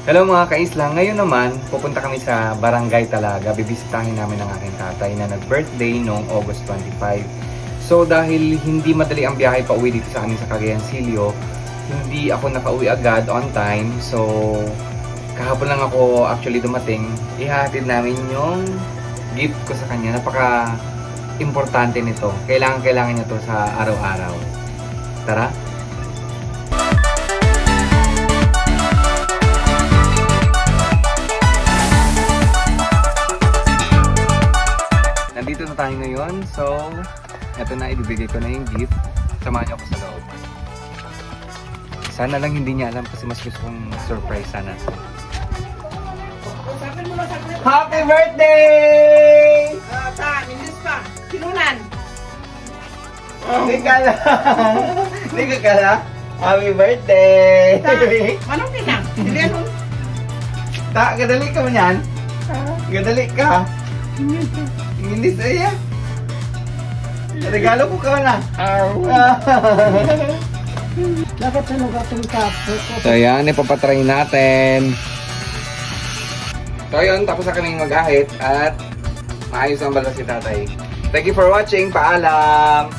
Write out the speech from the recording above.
Hello mga kaisla, ngayon naman pupunta kami sa Barangay Talaga. Bibisitahin namin ang aking tatay na nag-birthday noong August 25. So dahil hindi madali ang biyahe pa uwi dito sa amin sa Cagayan Silio, hindi ako nakauwi agad on time. So kahapon lang ako actually dumating. Ihahatid namin yung gift ko sa kanya. Napaka importante nito. Kailangan niya to sa araw-araw. Tara! Nandito na tayo ngayon. So, eto na, ibibigay ko na yung gift. Samahan niyo ako sa loob. Sana lang hindi niya alam kasi mas gusto kong surprise sana. Happy birthday! Minis pa. Kinunan. Hindi ka na. Hindi ka na. Happy birthday! Manong kinang. Hindi ano. Gadali ka mo yan? Gadali ka? Inis ay regalo ko ka na. Dapat sa nugatong tapo. So yan, ipapatry natin. So yun, tapos na kaming mag-ahit at maayos ang bala si tatay. Thank you for watching. Paalam!